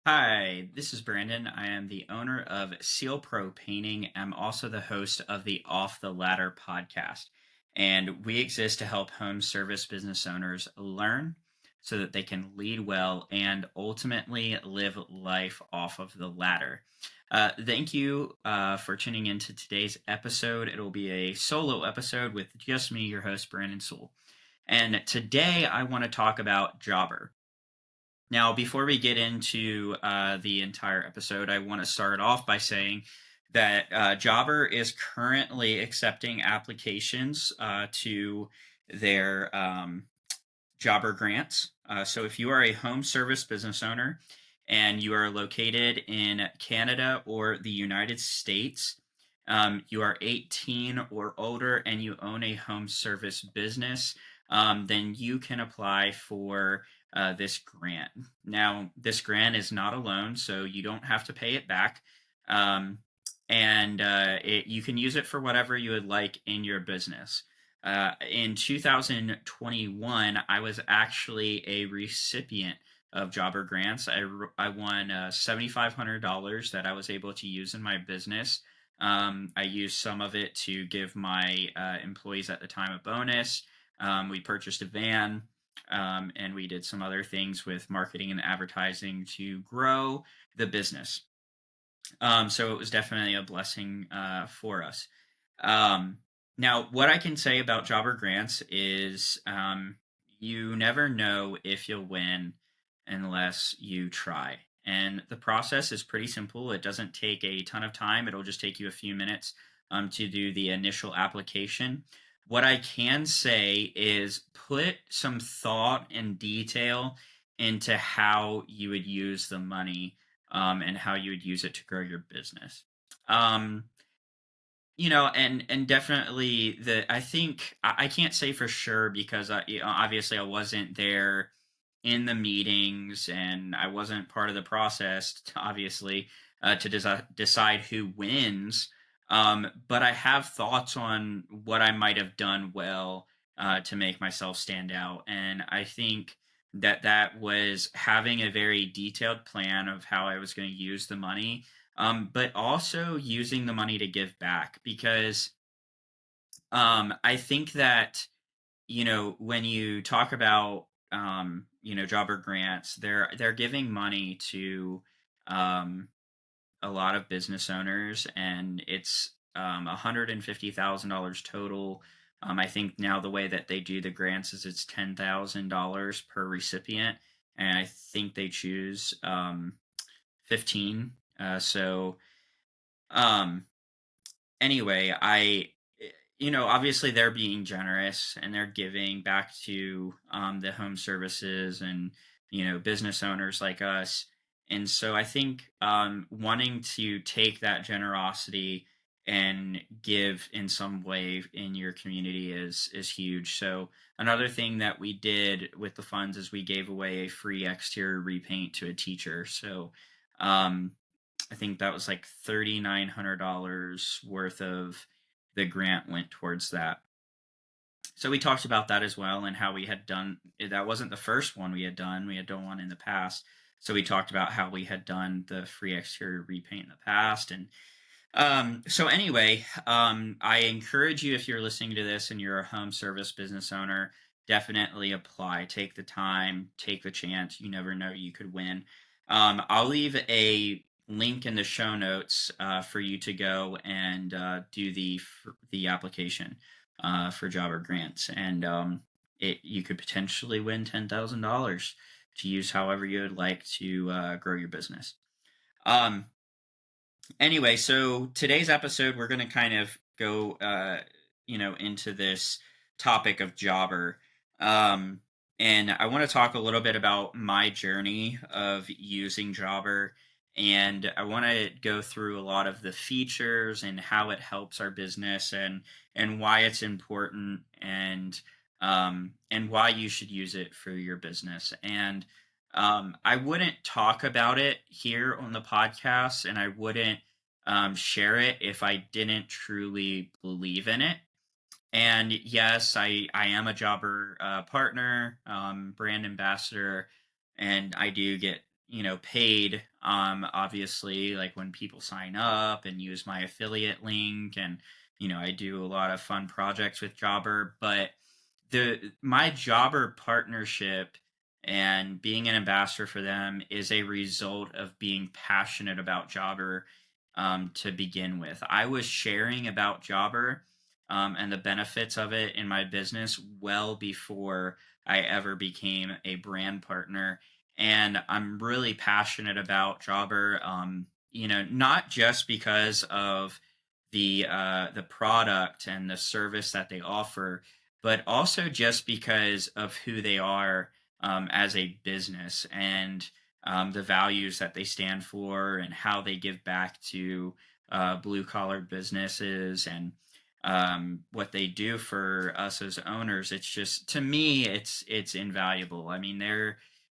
Hi, this is Brandon. I am the owner of Seal Pro Painting. I'm also the host of the Off the Ladder podcast. And we exist to help home service business owners learn so that they can lead well and ultimately live life off of the ladder. Thank you for tuning into today's episode. It'll be a solo episode with just me, your host, Branden Sewell. And today I want to talk about Jobber. Now, before we get into the entire episode, I want to start off by saying that Jobber is currently accepting applications to their Jobber grants. So, if you are a home service business owner and you are located in Canada or the United States, you are 18 or older, and you own a home service business, then you can apply for this grant. Now, this grant is not a loan, so you don't have to pay it back. Um, and you can use it for whatever you would like in your business. In 2021, I was actually a recipient of Jobber grants. I won $7,500 that I was able to use in my business. I used some of it to give my employees at the time a bonus. We purchased a van, and we did some other things with marketing and advertising to grow the business. So it was definitely a blessing for us. Um, Now, what I can say about Jobber grants is you never know if you'll win unless you try. And the process is pretty simple. It doesn't take a ton of time, it'll just take you a few minutes to do the initial application. What I can say is put some thought and detail into how you would use the money and how you would use it to grow your business. Um, and definitely I think I can't say for sure because obviously I wasn't there in the meetings and I wasn't part of the process, obviously, to decide who wins. But I have thoughts on what I might have done well to make myself stand out. And I think that was having a very detailed plan of how I was going to use the money, but also using the money to give back because I think that when you talk about jobber grants, they're giving money to um, a lot of business owners, and it's $150,000 total. I think now the way that they do the grants is it's $10,000 per recipient, and I think they choose 15. So um, anyway, obviously they're being generous and they're giving back to the home services and business owners like us. And so I think wanting to take that generosity and give in some way in your community is huge. So another thing that we did with the funds is we gave away a free exterior repaint to a teacher. So um, I think that was like $3,900 worth of the grant went towards that. So we talked about that as well and how we had done that wasn't the first one we had done. We had done one in the past. So we talked about how we had done the free exterior repaint in the past. And so anyway, I encourage you, if you're listening to this and you're a home service business owner, definitely apply. Take the time, take the chance. You never know, you could win. I'll leave a link in the show notes for you to go and do the application for Jobber grants, and you could potentially win $10,000 to use however you would like to grow your business. Um, Anyway, so today's episode, we're going to kind of go, into this topic of Jobber. Um, and I want to talk a little bit about my journey of using Jobber. And I want to go through a lot of the features and how it helps our business and why it's important and why you should use it for your business. And I wouldn't talk about it here on the podcast, and I wouldn't share it if I didn't truly believe in it. And yes, I am a Jobber partner, brand ambassador, and I do get paid, obviously, like when people sign up and use my affiliate link, and I do a lot of fun projects with Jobber. But the my Jobber partnership and being an ambassador for them is a result of being passionate about Jobber. To begin with, I was sharing about Jobber and the benefits of it in my business well before I ever became a brand partner. And I'm really passionate about Jobber. Not just because of the product and the service that they offer, but also just because of who they are as a business, and the values that they stand for, and how they give back to blue collar businesses, and what they do for us as owners. It's just, to me, it's invaluable. I mean,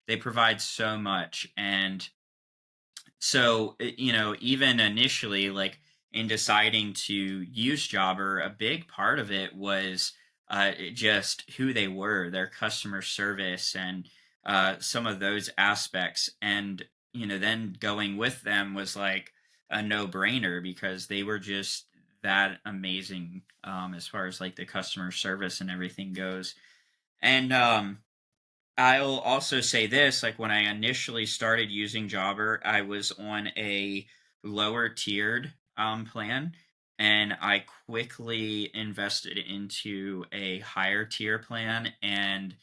they provide so much. And so even initially, like, in deciding to use Jobber, a big part of it was just who they were, their customer service, and some of those aspects. And then going with them was like a no-brainer, because they were just that amazing, as far as like the customer service and everything goes. And I'll also say this, like when I initially started using Jobber, I was on a lower tiered plan, and I quickly invested into a higher tier plan, and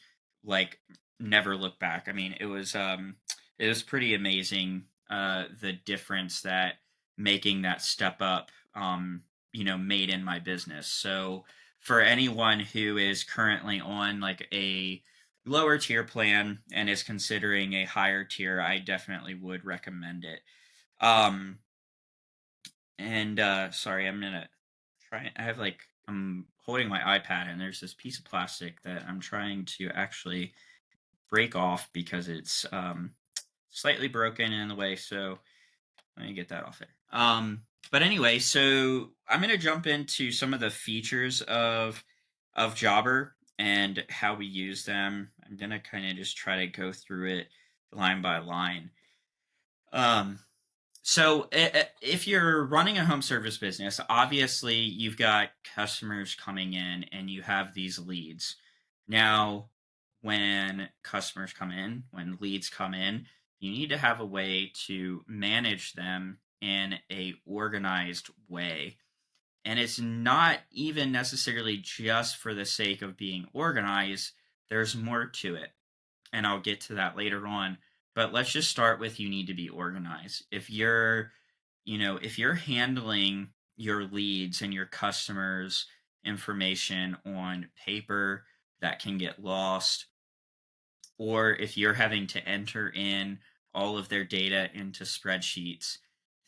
like never looked back. I mean, it was pretty amazing, the difference that making that step up made in my business. So for anyone who is currently on like a lower tier plan and is considering a higher tier, I definitely would recommend it. Um, and sorry, I'm gonna try. I have like, I'm holding my iPad, and there's this piece of plastic that I'm trying to actually break off because it's slightly broken in the way. So let me get that off there. But anyway, so I'm gonna jump into some of the features of Jobber and how we use them. I'm gonna kind of just try to go through it line by line. Um, so if you're running a home service business, obviously you've got customers coming in and you have these leads. Now, when customers come in, when leads come in, you need to have a way to manage them in a organized way. And it's not even necessarily just for the sake of being organized. There's more to it, and I'll get to that later on. But let's just start with, you need to be organized. If you're handling your leads and your customers' information on paper, that can get lost, or if you're having to enter in all of their data into spreadsheets,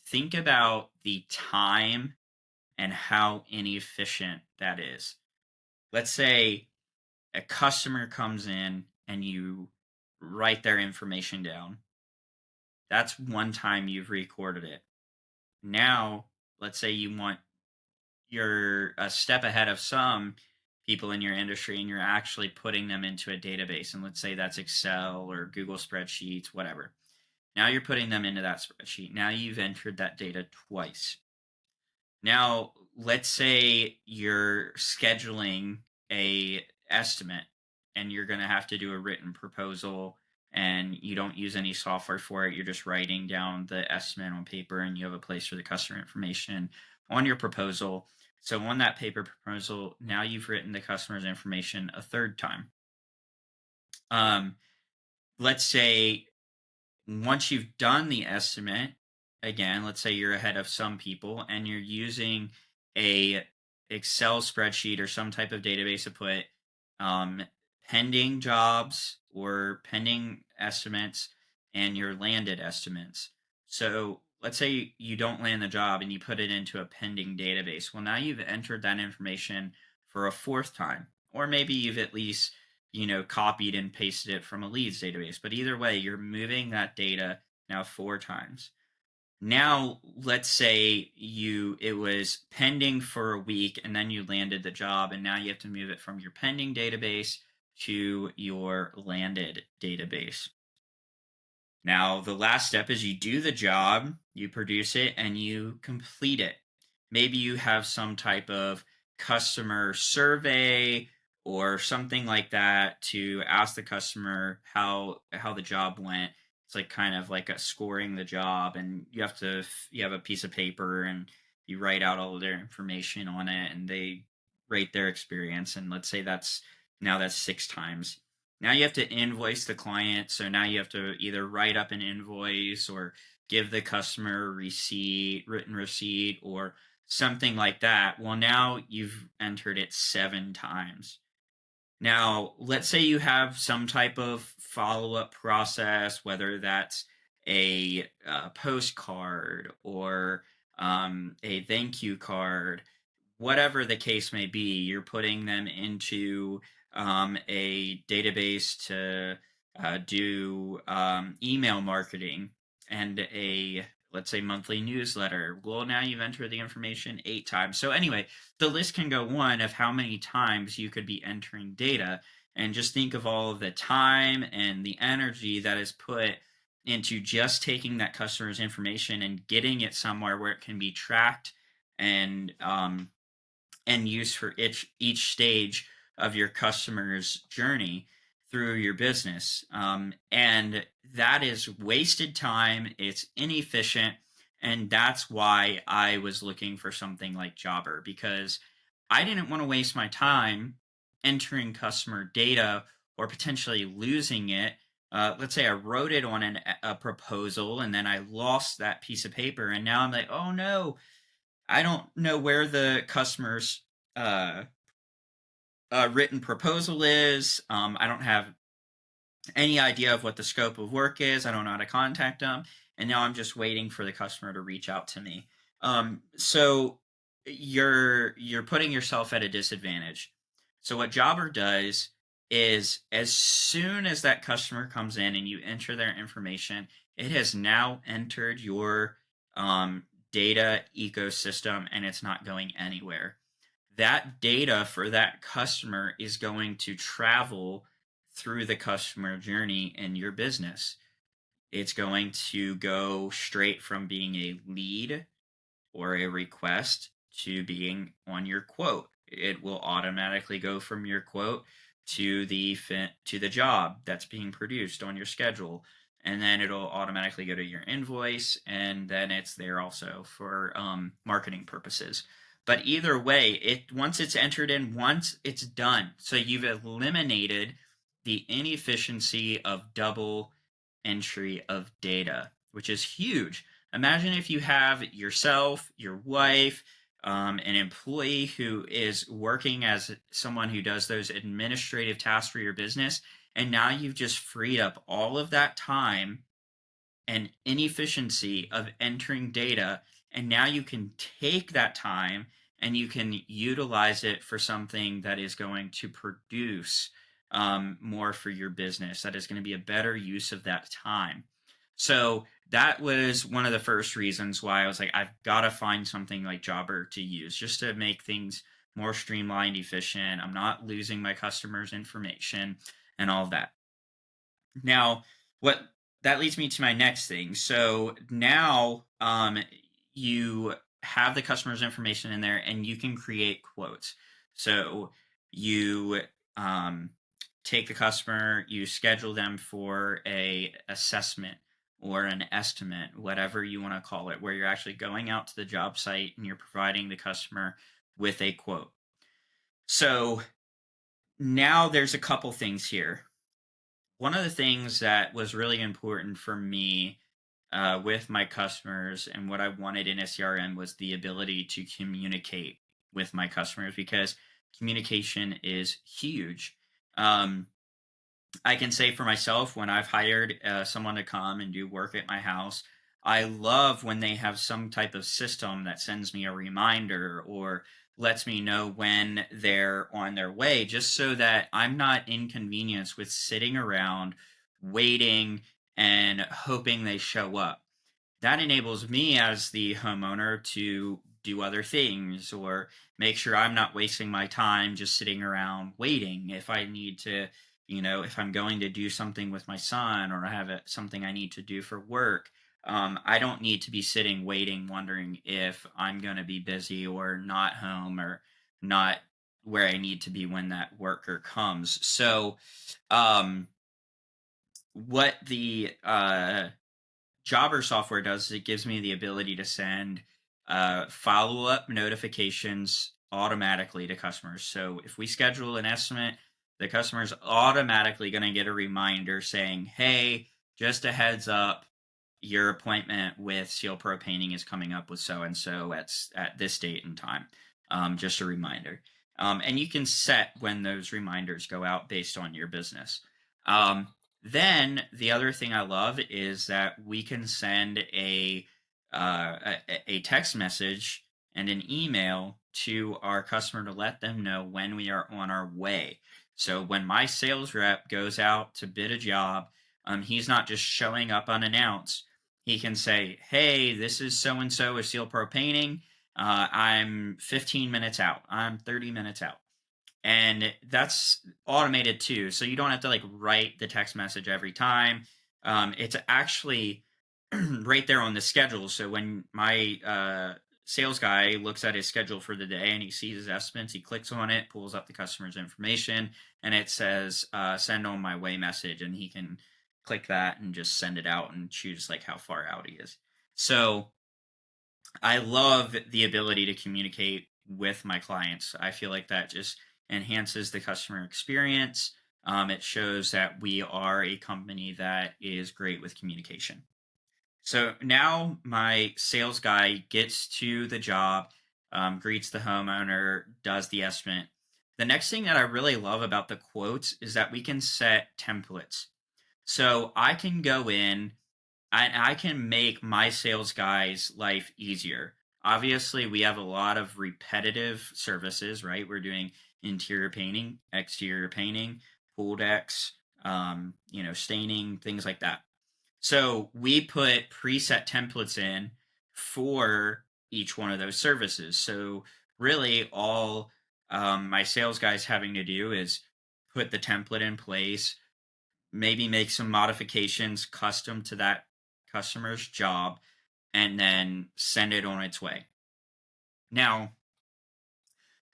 think about the time and how inefficient that is. Let's say a customer comes in and you write their information down. That's one time you've recorded it. Now, let's say you're a step ahead of some people in your industry, and you're actually putting them into a database. And let's say that's Excel or Google spreadsheets, whatever. Now you're putting them into that spreadsheet. Now you've entered that data twice. Now, let's say you're scheduling a estimate, and you're going to have to do a written proposal, and you don't use any software for it. You're just writing down the estimate on paper, and you have a place for the customer information on your proposal. So on that paper proposal, now you've written the customer's information a third time. Um, let's say once you've done the estimate, again, let's say you're ahead of some people and you're using a Excel spreadsheet or some type of database to put um, pending jobs or pending estimates and your landed estimates. So let's say you don't land the job and you put it into a pending database. Well, now you've entered that information for a fourth time, or maybe you've at least copied and pasted it from a leads database. But either way, you're moving that data now four times. Now, let's say it was pending for a week, and then you landed the job, and now you have to move it from your pending database to your landed database. Now, the last step is you do the job, you produce it, and you complete it. Maybe you have some type of customer survey or something like that to ask the customer how the job went. It's like kind of like a scoring the job, and you have a piece of paper and you write out all of their information on it, and they rate their experience. And let's say that's 6 times. Now you have to invoice the client. So now you have to either write up an invoice or give the customer a receipt, written receipt, or something like that. Well, now you've entered it 7 times. Now, let's say you have some type of follow up process, whether that's a postcard or a thank you card, whatever the case may be. You're putting them into a database to do email marketing and let's say, monthly newsletter. Well, now you've entered the information 8 times. So, anyway, the list can go on of how many times you could be entering data. And just think of all of the time and the energy that is put into just taking that customer's information and getting it somewhere where it can be tracked and used for each stage of your customer's journey through your business. And that is wasted time. It's inefficient. And that's why I was looking for something like Jobber, because I didn't want to waste my time entering customer data or potentially losing it. Let's say I wrote it on a proposal and then I lost that piece of paper. And now I'm like, oh no, I don't know where the customer's uh, written proposal is. I don't have any idea of what the scope of work is. I don't know how to contact them. And now I'm just waiting for the customer to reach out to me. So you're putting yourself at a disadvantage. So what Jobber does is, as soon as that customer comes in and you enter their information, it has now entered your data ecosystem and it's not going anywhere. That data for that customer is going to travel through the customer journey in your business. It's going to go straight from being a lead or a request to being on your quote. It will automatically go from your quote to the job that's being produced on your schedule, and then it'll automatically go to your invoice, and then it's there also for marketing purposes. But either way, once it's entered in, once it's done. So you've eliminated the inefficiency of double entry of data, which is huge. Imagine if you have yourself, your wife, an employee who is working as someone who does those administrative tasks for your business, and now you've just freed up all of that time and inefficiency of entering data, and now you can take that time and you can utilize it for something that is going to produce more for your business, that is going to be a better use of that time. So that was one of the first reasons why I was like, I've got to find something like Jobber to use just to make things more streamlined, efficient. I'm not losing my customers' information and all of that. Now, what that leads me to my next thing. So now you have the customer's information in there and you can create quotes. So you take the customer, you schedule them for a assessment or an estimate, whatever you want to call it, where you're actually going out to the job site and you're providing the customer with a quote. So now there's a couple things here. One of the things that was really important for me with my customers and what I wanted in a CRM was the ability to communicate with my customers, because communication is huge. I can say for myself, when I've hired someone to come and do work at my house, I love when they have some type of system that sends me a reminder or lets me know when they're on their way, just so that I'm not inconvenienced with sitting around waiting and hoping they show up. That enables me as the homeowner to do other things or make sure I'm not wasting my time just sitting around waiting. If I need to, if I'm going to do something with my son, or I have something I need to do for work, I don't need to be sitting waiting, wondering if I'm going to be busy or not home or not where I need to be when that worker comes. So, um, what the Jobber software does is it gives me the ability to send follow up notifications automatically to customers. So if we schedule an estimate, the customer's automatically going to get a reminder saying, "Hey, just a heads up, your appointment with Seal Pro Painting is coming up with so and so at this date and time." Just a reminder. And you can set when those reminders go out based on your business. Um, then the other thing I love is that we can send a text message and an email to our customer to let them know when we are on our way. So when my sales rep goes out to bid a job, he's not just showing up unannounced. He can say, "Hey, this is so and so with Seal Pro Painting. I'm 15 minutes out. I'm 30 minutes out." And that's automated too, so you don't have to like write the text message every time. It's actually right there on the schedule. So when my sales guy looks at his schedule for the day and he sees his estimates, he clicks on it, pulls up the customer's information, and it says "send on my way" message, and he can click that and just send it out and choose like how far out he is. So I love the ability to communicate with my clients. I feel like that just enhances the customer experience. It shows that we are a company that is great with communication. So now my sales guy gets to the job, greets the homeowner, does the estimate. The next thing that I really love about the quotes is that we can set templates. So I can go in, I can make my sales guy's life easier. Obviously, we have a lot of repetitive services, right? We're doing interior painting, exterior painting, pool decks, staining, things like that. So we put preset templates in for each one of those services. So really, all my sales guys having to do is put the template in place, maybe make some modifications custom to that customer's job, and then send it on its way. Now,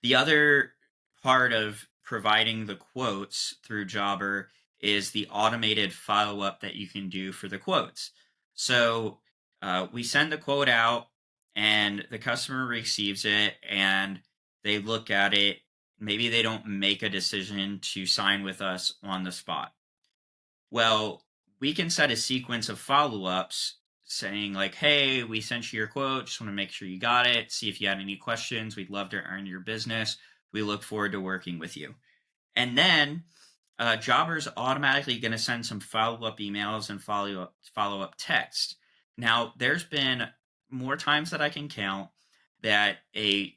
the other part of providing the quotes through Jobber is the automated follow up that you can do for the quotes. So we send the quote out, and the customer receives it, and they look at it. Maybe they don't make a decision to sign with us on the spot. Well, we can set a sequence of follow ups saying, like, "Hey, we sent you your quote. Just want to make sure you got it. See if you had any questions. We'd love to earn your business. We look forward to working with you." And then Jobber's automatically going to send some follow up emails and follow up text. Now, there's been more times that I can count that a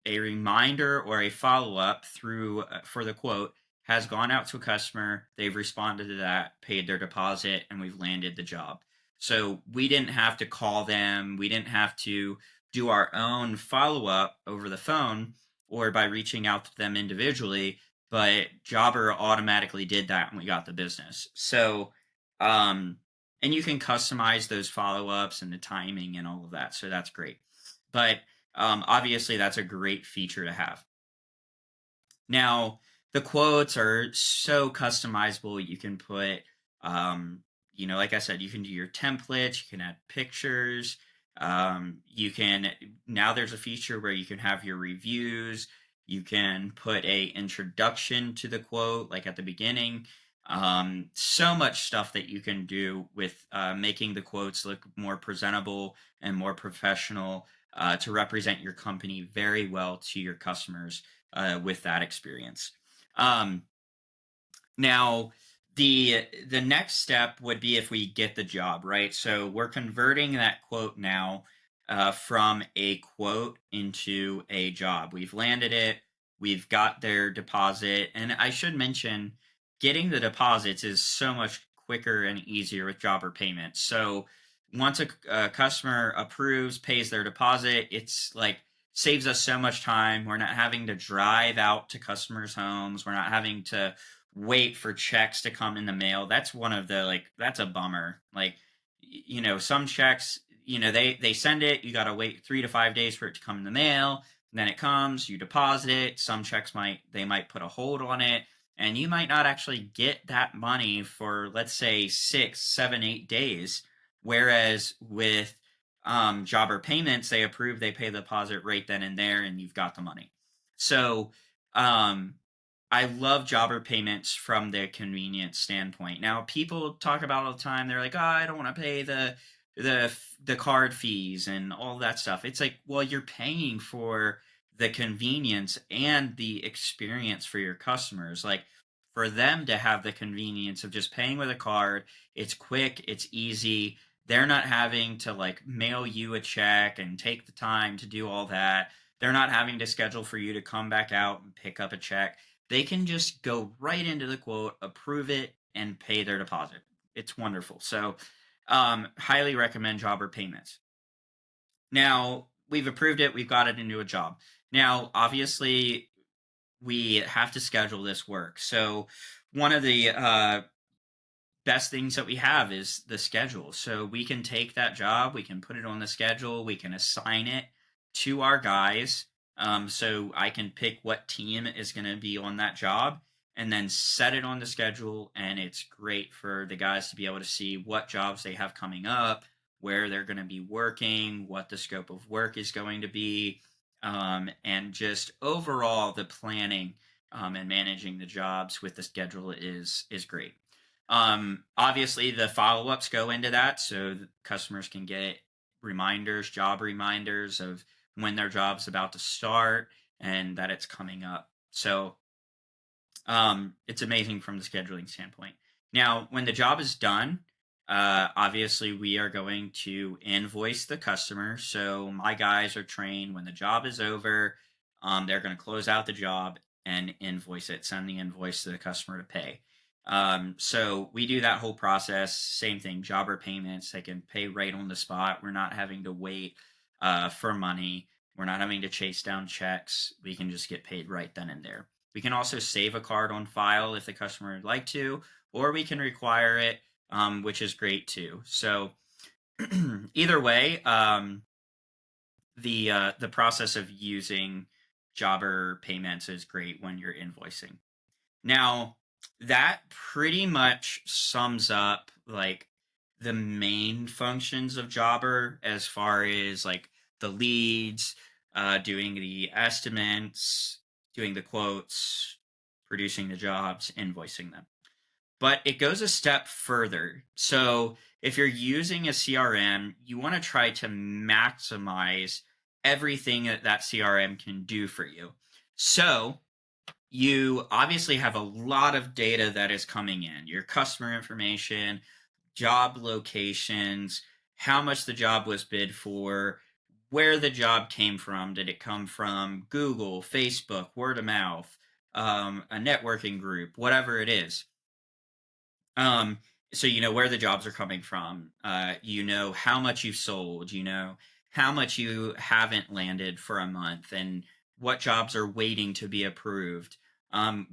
reminder or a follow up through for the quote has gone out to a customer. They've responded to that, paid their deposit, and we've landed the job. So we didn't have to call them. We didn't have to do our own follow up over the phone or by reaching out to them individually, but Jobber automatically did that and we got the business. So, and you can customize those follow ups and the timing and all of that. So that's great. But obviously, that's a great feature to have. Now, the quotes are so customizable. You can put, like I said, you can do your templates, you can add pictures. You can, now there's a feature where you can have your reviews. You can put a introduction to the quote, like at the beginning. So much stuff that you can do with making the quotes look more presentable and more professional to represent your company very well to your customers with that experience. Now, the next step would be if we get the job, right? So we're converting that quote now from a quote into a job. We've landed it. We've got their deposit. And I should mention, getting the deposits is so much quicker and easier with Jobber payments. So once a customer approves, pays their deposit, it's like saves us so much time. We're not having to drive out to customers' homes. We're not having to wait for checks to come in the mail. That's one of the like that's a bummer. Like some checks, they send it, you got to wait 3 to 5 days for it to come in the mail, and then it comes, you deposit it. Some checks might put a hold on it, and you might not actually get that money for, let's say, 6, 7, 8 days. Whereas with jobber payments, they approve, they pay the deposit right then and there, and you've got the money. So um I love jobber payments from the convenience standpoint. Now, people talk about all the time. They're like, "Oh, I don't want to pay the card fees and all that stuff." It's like, well, you're paying for the convenience and the experience for your customers. Like, for them to have the convenience of just paying with a card, it's quick, it's easy. They're not having to like mail you a check and take the time to do all that. They're not having to schedule for you to come back out and pick up a check. They can just go right into the quote, approve it, and pay their deposit. It's wonderful. So, highly recommend jobber payments. Now, we've approved it, we've got it into a job. Now, obviously, we have to schedule this work. So, one of the best things that we have is the schedule. So we can take that job, we can put it on the schedule, we can assign it to our guys. So I can pick what team is going to be on that job and then set it on the schedule. And it's great for the guys to be able to see what jobs they have coming up, where they're going to be working, what the scope of work is going to be, and just overall the planning and managing the jobs with the schedule is great. Obviously, the follow ups go into that, so customers can get reminders, job reminders of when their job's about to start and that it's coming up. So it's amazing from the scheduling standpoint. Now, when the job is done, obviously we are going to invoice the customer. So my guys are trained when the job is over, they're going to close out the job and invoice it, send the invoice to the customer to pay. So we do that whole process. Same thing, jobber payments. They can pay right on the spot. We're not having to wait for money. We're not having to chase down checks. We can just get paid right then and there. We can also save a card on file if the customer would like to, or we can require it, which is great too. So either way, the process of using jobber payments is great when you're invoicing. Now, that pretty much sums up like the main functions of Jobber as far as like the leads, doing the estimates, doing the quotes, producing the jobs, invoicing them. But it goes a step further. So if you're using a CRM, you want to try to maximize everything that CRM can do for you. So you obviously have a lot of data that is coming in, your customer information, job locations, how much the job was bid for, where the job came from. Did it come from Google, Facebook, word of mouth, a networking group, whatever it is? Um, so you know where the jobs are coming from. You know how much you've sold. You know how much you haven't landed for a month, and what jobs are waiting to be approved.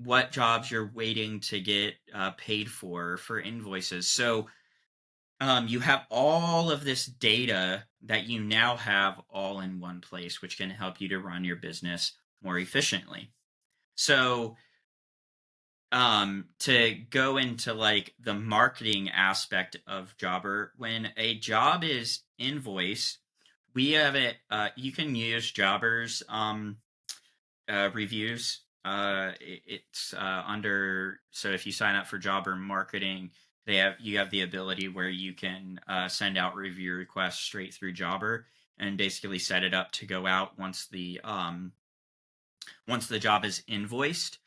What jobs you're waiting to get paid for invoices. So you have all of this data that you now have all in one place, which can help you to run your business more efficiently. So to go into like the marketing aspect of Jobber, when a job is invoiced, we have it, you can use Jobber's reviews. It's under, so if you sign up for Jobber marketing, you have the ability where you can send out review requests straight through Jobber and basically set it up to go out once the job is invoiced.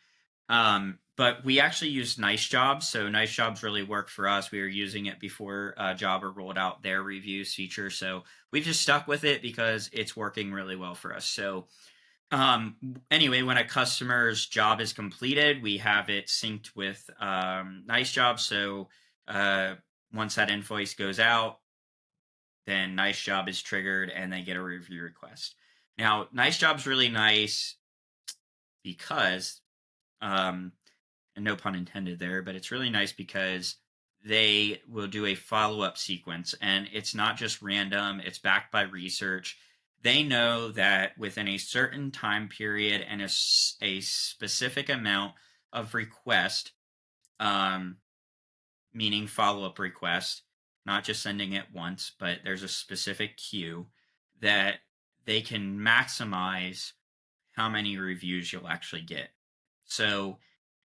But we actually use Nice Jobs. So Nice Jobs really worked for us. We were using it before Jobber rolled out their reviews feature. So we've just stuck with it because it's working really well for us. So anyway, when a customer's job is completed, we have it synced with Nice Jobs. So once that invoice goes out, then Nice Job is triggered and they get a review request. Now, Nice Job's really nice because and no pun intended there, but it's really nice because they will do a follow-up sequence, and it's not just random, it's backed by research. They know that within a certain time period and a specific amount of request, um, meaning follow-up request, not just sending it once, but there's a specific queue that they can maximize how many reviews you'll actually get. So,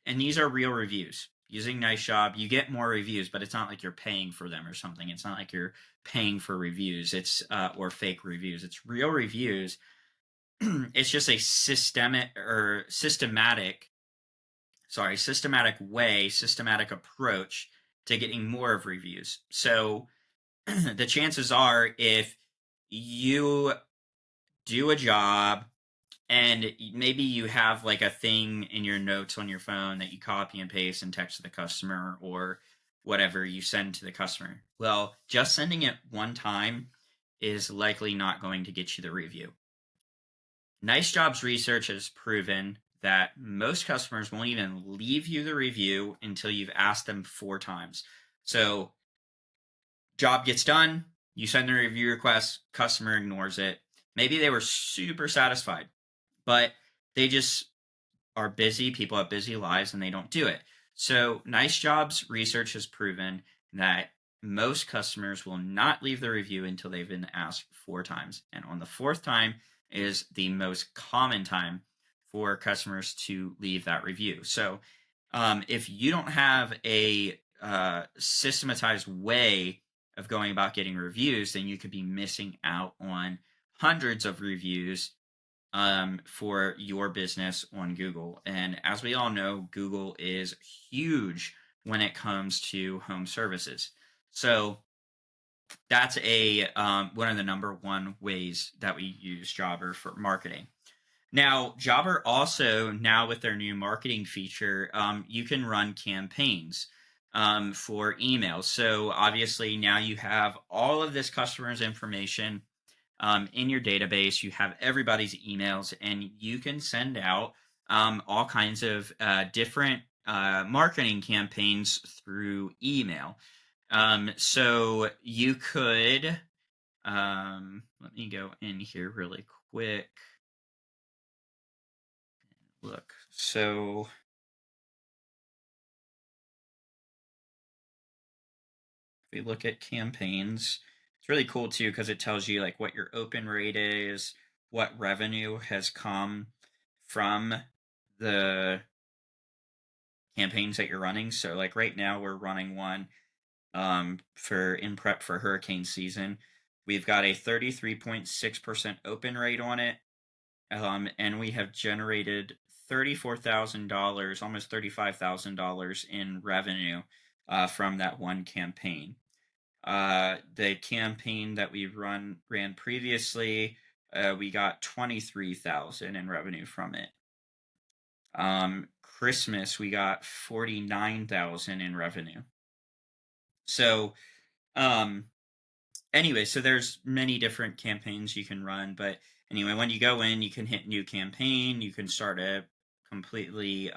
and these are real reviews. Using Nice Job, you get more reviews, but it's not like you're paying for them or something. It's not like you're paying for reviews. It's or fake reviews. It's real reviews. It's just a systematic approach to getting more of reviews. So the chances are, if you do a job and maybe you have like a thing in your notes on your phone that you copy and paste and text to the customer, or whatever you send to the customer. Well, just sending it one time is likely not going to get you the review. Nice Jobs research has proven that most customers won't even leave you the review until you've asked them 4 times. So, job gets done, you send the review request, customer ignores it. Maybe they were super satisfied, but they just are busy. People have busy lives and they don't do it. So, Nice Jobs research has proven that most customers will not leave the review until they've been asked 4 times. And on the 4th time is the most common time for customers to leave that review. So, if you don't have a systematized way of going about getting reviews, then you could be missing out on hundreds of reviews for your business on Google. And as we all know, Google is huge when it comes to home services. So that's a one of the number one ways that we use Jobber for marketing. Now, Jobber also, now with their new marketing feature, you can run campaigns for emails. So obviously now you have all of this customer's information in your database. You have everybody's emails, and you can send out all kinds of different marketing campaigns through email. So you could, let me go in here really quick. Look, so if we look at campaigns, it's really cool too because it tells you like what your open rate is, what revenue has come from the campaigns that you're running. So like right now we're running one for in prep for hurricane season. We've got a 33.6% open rate on it. And we have generated $34,000, almost $35,000 in revenue from that one campaign. The campaign that we ran previously, we got $23,000 in revenue from it. Christmas, we got $49,000 in revenue. So, anyway, so there's many different campaigns you can run, but anyway, when you go in, you can hit new campaign. You can start a completely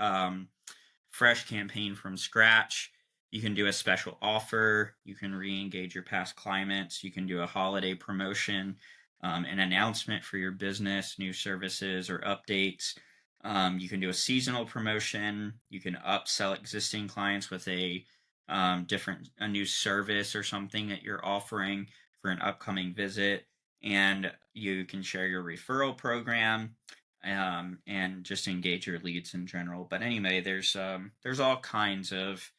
fresh campaign from scratch. You can do a special offer. You can re-engage your past clients. You can do a holiday promotion, an announcement for your business, new services or updates. You can do a seasonal promotion. You can upsell existing clients with a new service or something that you're offering for an upcoming visit. And you can share your referral program and just engage your leads in general. But anyway, there's all kinds of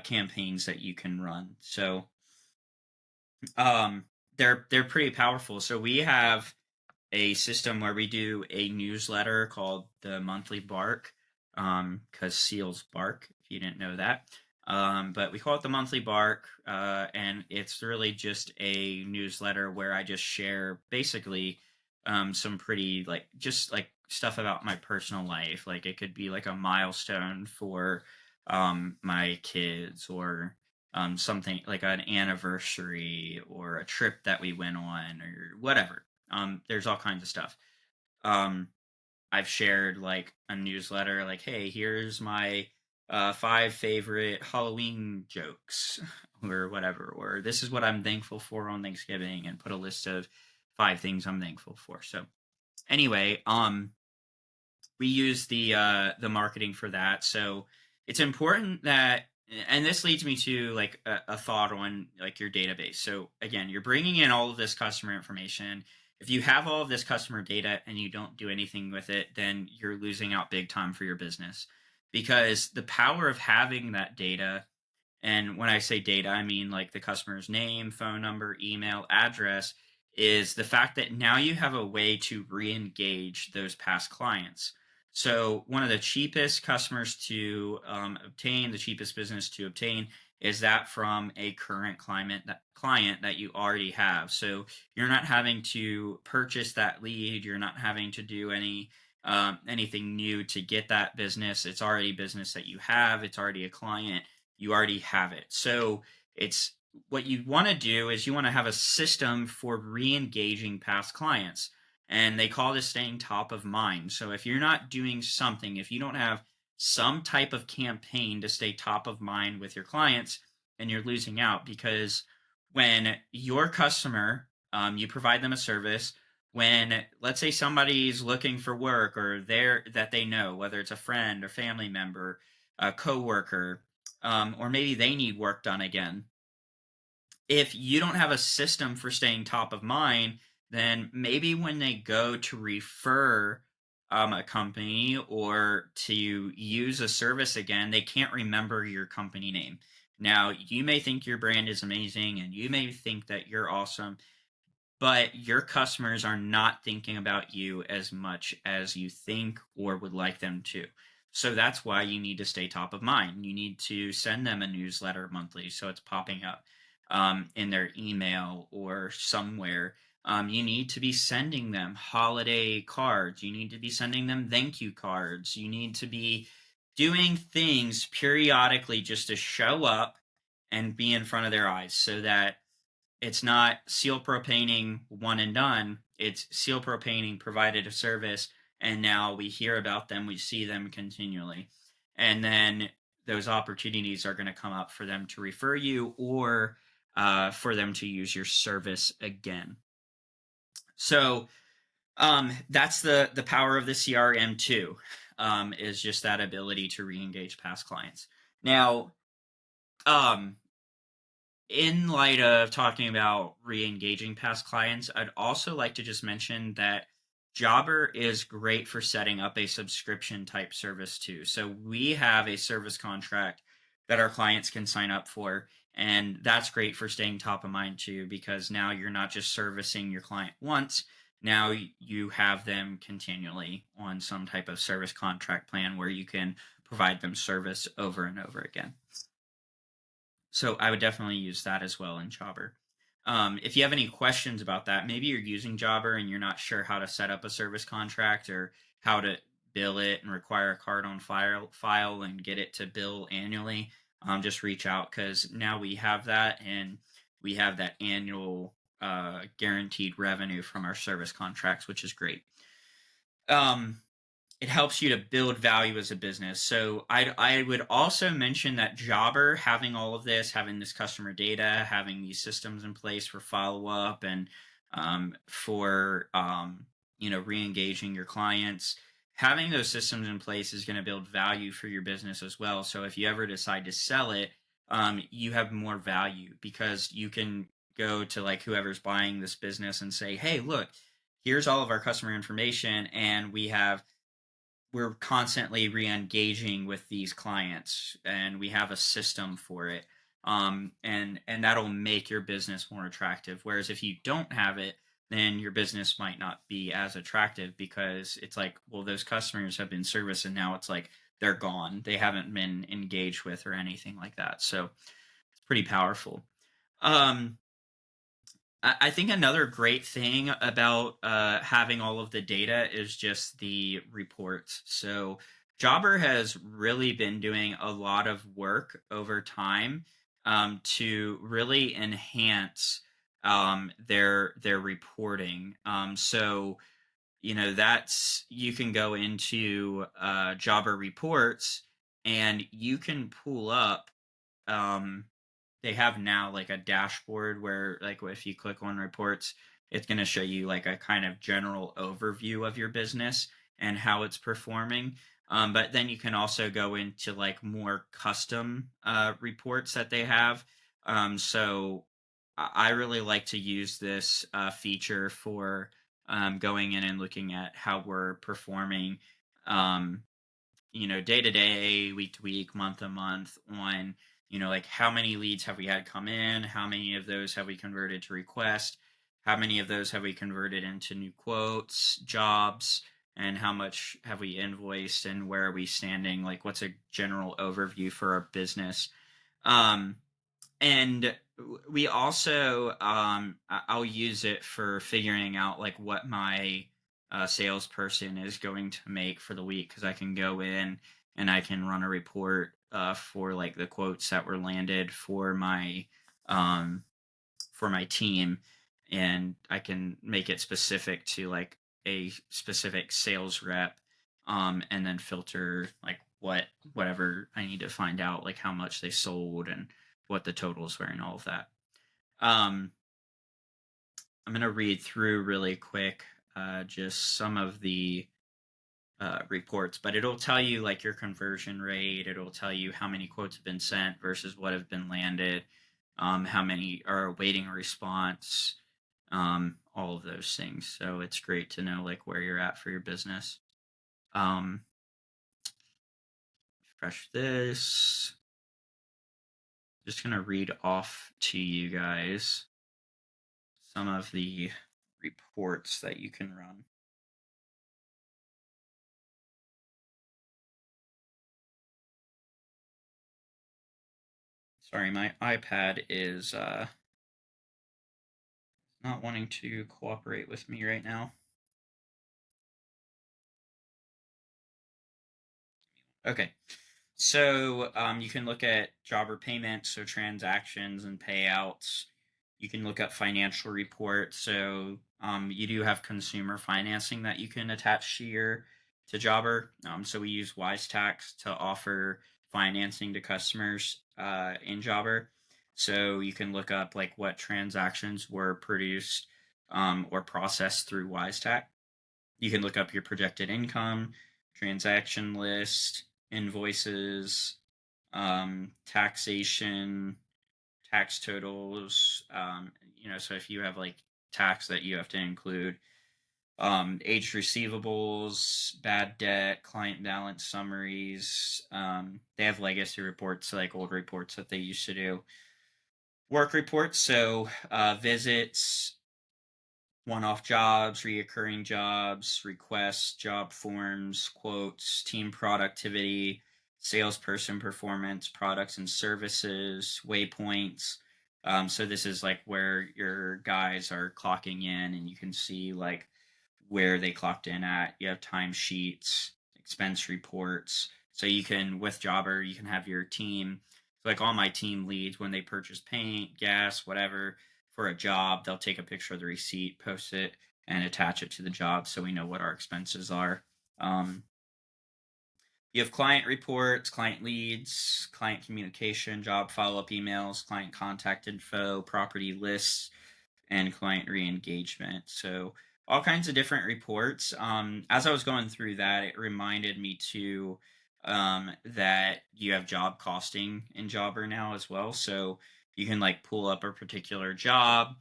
campaigns that you can run. So they're pretty powerful. So we have a system where we do a newsletter called the Monthly Bark, because seals bark, if you didn't know that. But we call it the Monthly Bark, and it's really just a newsletter where I just share basically some pretty just stuff about my personal life. Like it could be like a milestone for my kids, or something like an anniversary or a trip that we went on or whatever. There's all kinds of stuff. I've shared like a newsletter, like, hey, here's my five favorite Halloween jokes or whatever, or this is what I'm thankful for on Thanksgiving, and put a list of five things I'm thankful for. So anyway, we use the marketing for that. So it's important that, and this leads me to like a thought on like your database. So again, you're bringing in all of this customer information. If you have all of this customer data and you don't do anything with it, then you're losing out big time for your business, because the power of having that data, and when I say data, I mean like the customer's name, phone number, email, address, is the fact that now you have a way to re-engage those past clients. So one of the cheapest customers to obtain, the cheapest business to obtain, is that from a current client that you already have. So you're not having to purchase that lead. You're not having to do anything new to get that business. It's already business that you have. It's already a client, you already have it. So it's, what you want to do is you want to have a system for re-engaging past clients. And they call this staying top of mind. So if you're not doing something, if you don't have some type of campaign to stay top of mind with your clients, then you're losing out. Because when your customer, you provide them a service, when let's say somebody's looking for work, or that they know, whether it's a friend or family member, a coworker, or maybe they need work done again. If you don't have a system for staying top of mind, then maybe when they go to refer a company or to use a service again, they can't remember your company name. Now, you may think your brand is amazing and you may think that you're awesome, but your customers are not thinking about you as much as you think or would like them to. So that's why you need to stay top of mind. You need to send them a newsletter monthly so it's popping up in their email or somewhere. You need to be sending them holiday cards. You need to be sending them thank you cards. You need to be doing things periodically just to show up and be in front of their eyes, so that it's not Seal Pro Painting one and done. It's Seal Pro Painting provided a service, and now we hear about them, we see them continually. And then those opportunities are going to come up for them to refer you, or for them to use your service again. So that's the power of the CRM too, is just that ability to re-engage past clients. Now, in light of talking about re-engaging past clients, I'd also like to just mention that Jobber is great for setting up a subscription type service too. So we have a service contract that our clients can sign up for, and that's great for staying top of mind too, because now you're not just servicing your client once. Now you have them continually on some type of service contract plan where you can provide them service over and over again. So I would definitely use that as well in Jobber. If you have any questions about that, maybe you're using Jobber and you're not sure how to set up a service contract or how to bill it and require a card on file and get it to bill annually, just reach out, because now we have that, and we have that annual guaranteed revenue from our service contracts, which is great. It helps you to build value as a business. So I would also mention that Jobber, having all of this, having this customer data, having these systems in place for follow up and for re-engaging your clients, having those systems in place is going to build value for your business as well. So if you ever decide to sell it, you have more value, because you can go to like whoever's buying this business and say, hey, look, here's all of our customer information, and we're constantly re-engaging with these clients, and we have a system for it, and that'll make your business more attractive. Whereas if you don't have it, then your business might not be as attractive, because it's like, well, those customers have been serviced and now it's like they're gone, they haven't been engaged with or anything like that. So it's pretty powerful. I think another great thing about having all of the data is just the reports. So Jobber has really been doing a lot of work over time to really enhance their reporting. So that's, you can go into Jobber reports and you can pull up. Um, they have now like a dashboard where, like, if you click on reports, it's going to show you like a kind of general overview of your business and how it's performing. But then you can also go into like more custom reports that they have. So I really like to use this feature for going in and looking at how we're performing, um, day to day, week to week, month to month, on, like, how many leads have we had come in? How many of those have we converted to request? How many of those have we converted into new quotes, jobs? And how much have we invoiced, and where are we standing? Like, what's a general overview for our business? Um, and we also, I'll use it for figuring out like what my salesperson is going to make for the week, because I can go in and I can run a report for like the quotes that were landed um, for my team, and I can make it specific to like a specific sales rep, and then filter like whatever I need to find out, like how much they sold and what the totals were and all of that. Um, I'm gonna read through really quick just some of the reports, but it'll tell you like your conversion rate. It'll tell you how many quotes have been sent versus what have been landed, how many are awaiting a response, all of those things. So it's great to know like where you're at for your business. Um, Refresh this. Just gonna read off to you guys some of the reports that you can run. Sorry, my iPad is not wanting to cooperate with me right now. Okay. So you can look at jobber payments, so transactions and payouts. You can look up financial reports. So you do have consumer financing that you can attach to jobber. So we use WiseTax to offer financing to customers in jobber. So you can look up like what transactions were produced or processed through WiseTax. You can look up your projected income, transaction list, invoices, taxation, tax totals. So if you have like tax that you have to include, aged receivables, bad debt, client balance summaries. They have legacy reports, like old reports that they used to do. Work reports, so visits, one-off jobs, reoccurring jobs, requests, job forms, quotes, team productivity, salesperson performance, products and services, waypoints. So this is like where your guys are clocking in, and you can see like where they clocked in at. You have timesheets, expense reports. So you can, with Jobber, you can have your team. So like all my team leads, when they purchase paint, gas, whatever, for a job, they'll take a picture of the receipt, post it, and attach it to the job, so we know what our expenses are. Um, you have client reports, client leads, client communication, job follow-up emails, client contact info, property lists, and client re-engagement. So all kinds of different reports. As I was going through that, it reminded me too that you have job costing in Jobber now as well. So you can like pull up a particular job.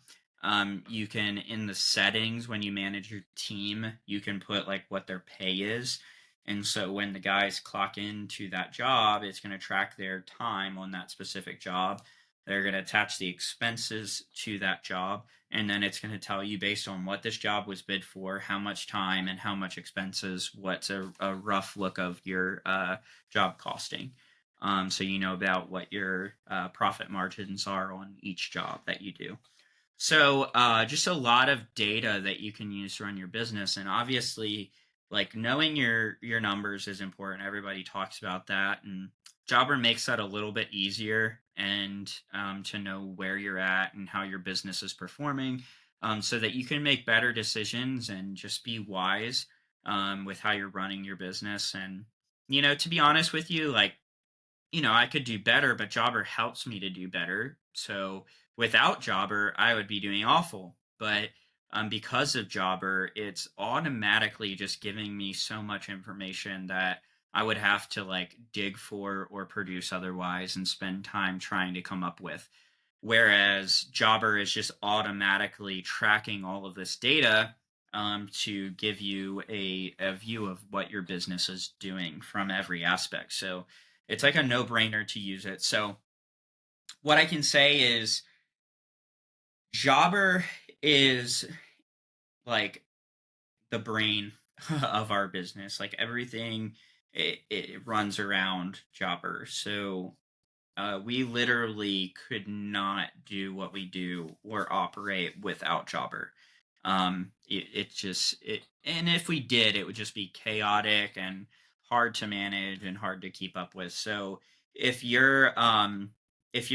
You can, in the settings, when you manage your team, you can put like what their pay is. And so when the guys clock into that job, it's going to track their time on that specific job. They're going to attach the expenses to that job, and then it's going to tell you, based on what this job was bid for, how much time and how much expenses, what's a rough look of your job costing. So you know about what your profit margins are on each job that you do. So just a lot of data that you can use to run your business, and obviously, like, knowing your numbers is important. Everybody talks about that, and Jobber makes that a little bit easier, and to know where you're at and how your business is performing, so that you can make better decisions and just be wise with how you're running your business. And to be honest with you, like, I could do better, but Jobber helps me to do better. So without Jobber, I would be doing awful. But because of Jobber, it's automatically just giving me so much information that I would have to like dig for or produce otherwise and spend time trying to come up with. Whereas Jobber is just automatically tracking all of this data to give you a view of what your business is doing from every aspect. So it's like a no brainer to use it. So what I can say is Jobber is like the brain of our business. Like everything, it runs around Jobber. So we literally could not do what we do or operate without Jobber. It just and if we did, it would just be chaotic and hard to manage and hard to keep up with. So if you're if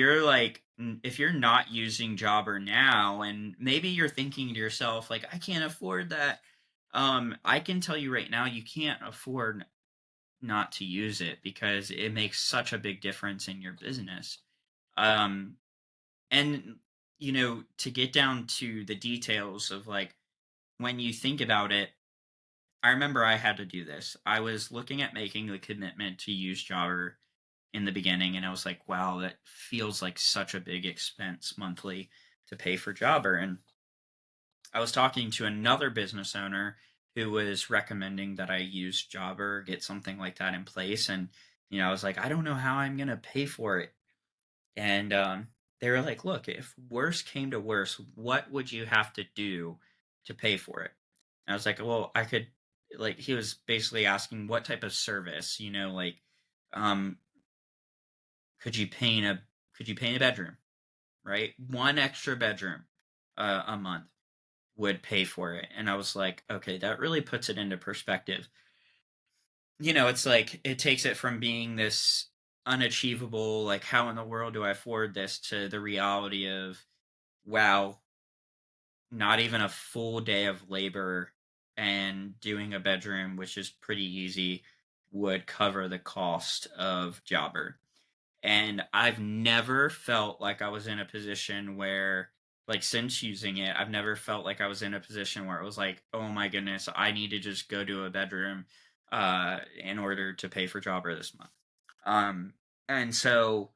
you're not using Jobber now, and maybe you're thinking to yourself like, I can't afford that. I can tell you right now, you can't afford not to use it because it makes such a big difference in your business. Um, and to get down to the details of like when you think about it, I remember I had to do this. I was looking at making the commitment to use Jobber in the beginning, and I was like, wow, that feels like such a big expense monthly to pay for Jobber. And I was talking to another business owner who was recommending that I use Jobber, get something like that in place. And, I was like, I don't know how I'm going to pay for it. And they were like, look, if worse came to worse, what would you have to do to pay for it? And I was like, well, I could, like, he was basically asking what type of service, like, um, could you paint a, could you paint a bedroom, right? One extra bedroom a month would pay for it. And I was like, okay, that really puts it into perspective. It's like it takes it from being this unachievable, like, how in the world do I afford this, to the reality of, wow, not even a full day of labor and doing a bedroom, which is pretty easy, would cover the cost of Jobber. And I've never felt like I was in a position where, like, since using it, I've never felt like I was in a position where it was like, oh my goodness, I need to just go to a bedroom in order to pay for Jobber this month. And so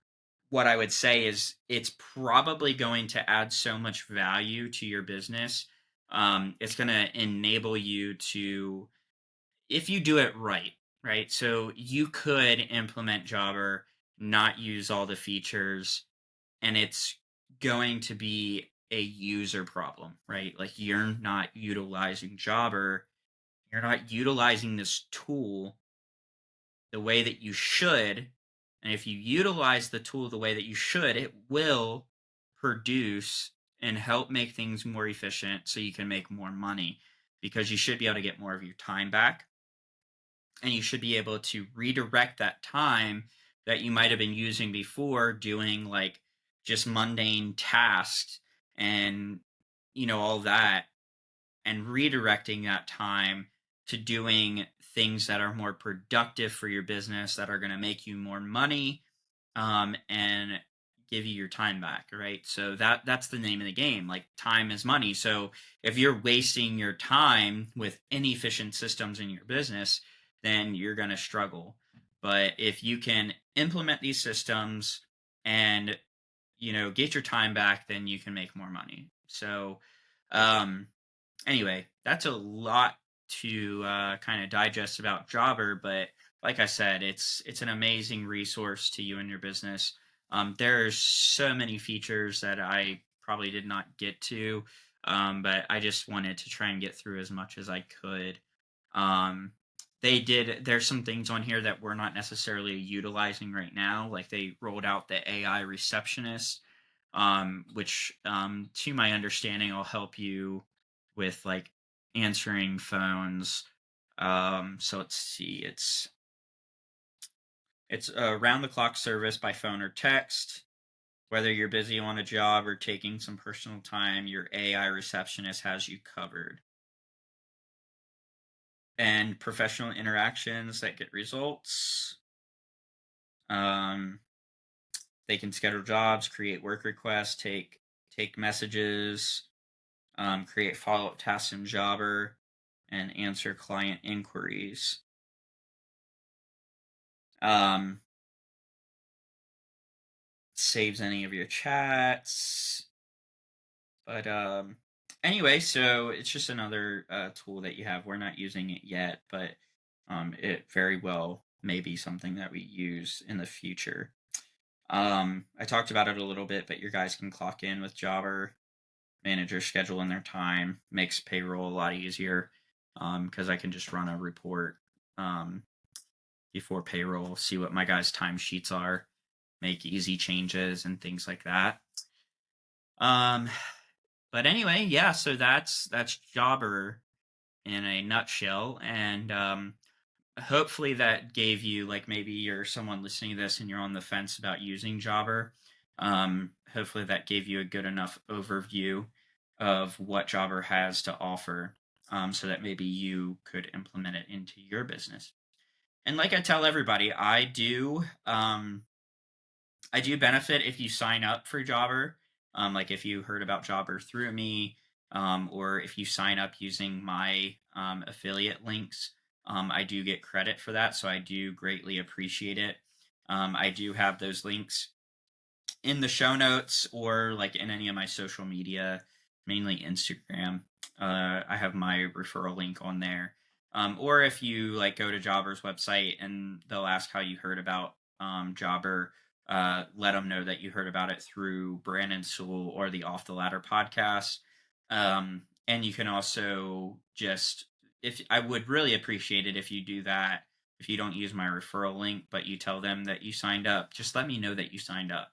what I would say is it's probably going to add so much value to your business. It's going to enable you to, if you do it right? So you could implement Jobber, not use all the features, and it's going to be a user problem, right? Like you're not utilizing Jobber, you're not utilizing this tool the way that you should. And if you utilize the tool the way that you should, it will produce and help make things more efficient so you can make more money, because you should be able to get more of your time back, and you should be able to redirect that time that you might have been using before doing like just mundane tasks and all that, and redirecting that time to doing things that are more productive for your business, that are going to make you more money, and give you your time back, right? So that's the name of the game. Like, time is money. So if you're wasting your time with inefficient systems in your business, then you're going to struggle. But if you can implement these systems and get your time back, then you can make more money. So um anyway, that's a lot to kind of digest about Jobber, but like I said, it's an amazing resource to you and your business. There's so many features that I probably did not get to, but I just wanted to try and get through as much as I could. Um, there's some things on here that we're not necessarily utilizing right now. Like, they rolled out the AI receptionist, which, to my understanding, will help you with like answering phones. So let's see, it's a round the clock service by phone or text. Whether you're busy on a job or taking some personal time, your AI receptionist has you covered. And professional interactions that get results. Um, they can schedule jobs, create work requests, take messages, create follow-up tasks in Jobber, and answer client inquiries. Saves any of your chats. But anyway, so it's just another tool that you have. We're not using it yet, but it very well may be something that we use in the future. I talked about it a little bit, but your guys can clock in with Jobber, managers schedule in their time, makes payroll a lot easier because I can just run a report before payroll, see what my guys' timesheets are, make easy changes and things like that. But anyway, yeah, so that's Jobber in a nutshell, and hopefully that gave you, like, maybe you're someone listening to this and you're on the fence about using Jobber. Hopefully that gave you a good enough overview of what Jobber has to offer, so that maybe you could implement it into your business. And like I tell everybody, I do benefit if you sign up for Jobber. Like if you heard about Jobber through me, or if you sign up using my affiliate links, I do get credit for that. So I do greatly appreciate it. I do have those links in the show notes or like in any of my social media, mainly Instagram. I have my referral link on there. Or if you like go to Jobber's website and they'll ask how you heard about Jobber, let them know that you heard about it through Branden Sewell or the Off the Ladder podcast. And you can also just, if I would really appreciate it if you do that. If you don't use my referral link, but you tell them that you signed up, just let me know that you signed up.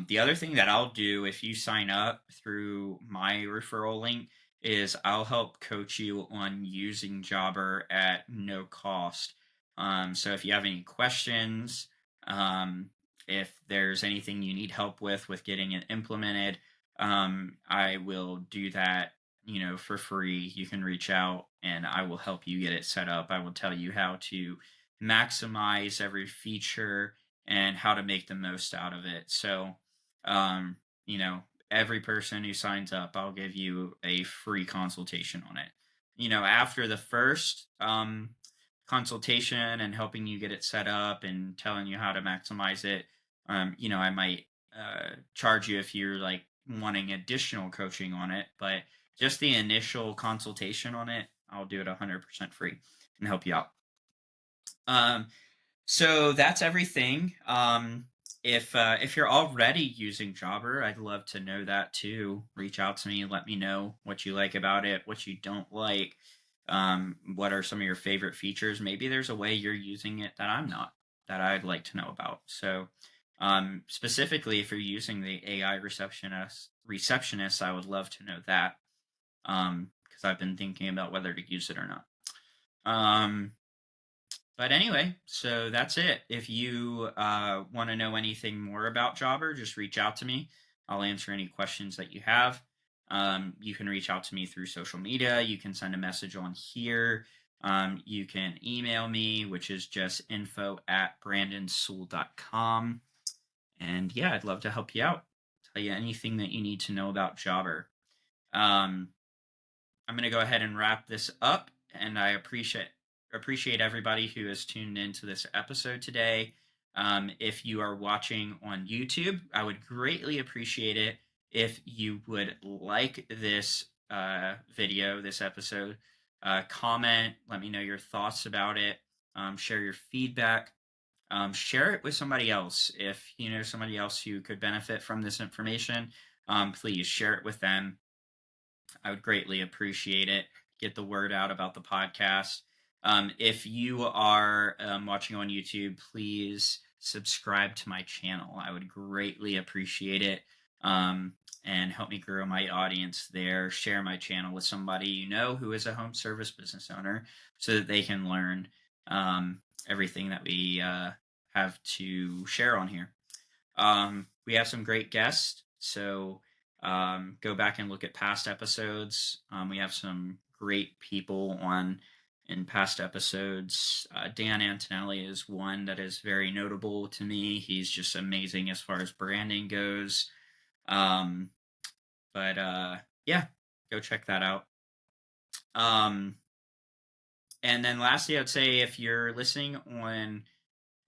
The other thing that I'll do if you sign up through my referral link is I'll help coach you on using Jobber at no cost. So if you have any questions, if there's anything you need help with getting it implemented, I will do that, for free. You can reach out and I will help you get it set up. I will tell you how to maximize every feature and how to make the most out of it. So, um, you know, every person who signs up, I'll give you a free consultation on it. After the first consultation and helping you get it set up and telling you how to maximize it, I might charge you if you're like wanting additional coaching on it. But just the initial consultation on it, I'll do it 100% free and help you out. So that's everything. If you're already using Jobber, I'd love to know that too. Reach out to me and let me know what you like about it, what you don't like. What are some of your favorite features? Maybe there's a way you're using it that I'm not, that I'd like to know about. So, specifically, if you're using the AI receptionist, I would love to know that. Because I've been thinking about whether to use it or not. But anyway, so that's it. If you want to know anything more about Jobber, just reach out to me. I'll answer any questions that you have. You can reach out to me through social media. You can send a message on here. You can email me, which is just info@brandensewell.com. And yeah, I'd love to help you out. Tell you anything that you need to know about Jobber. I'm going to go ahead and wrap this up, and I appreciate everybody who has tuned into this episode today. If you are watching on YouTube, I would greatly appreciate it if you would like this video, this episode. Comment, let me know your thoughts about it. Share your feedback. Share it with somebody else. If you know somebody else who could benefit from this information, please share it with them. I would greatly appreciate it. Get the word out about the podcast. If you are watching on YouTube, please subscribe to my channel. I would greatly appreciate it, and help me grow my audience there. Share my channel with somebody you know who is a home service business owner so that they can learn everything that we have to share on here. We have some great guests, so go back and look at past episodes. We have some great people on in past episodes. Dan Antonelli is one that is very notable to me. He's just amazing as far as branding goes. Um, but yeah, go check that out. Um, and then lastly, I'd say if you're listening on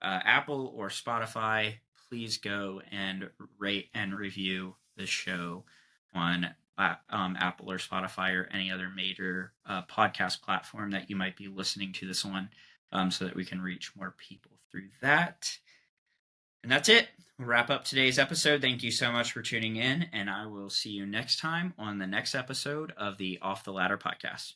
Apple or Spotify, please go and rate and review the show on Apple or Spotify or any other major podcast platform that you might be listening to this on, so that we can reach more people through that. And that's it. We'll wrap up today's episode. Thank you so much for tuning in, and I will see you next time on the next episode of the Off the Ladder podcast.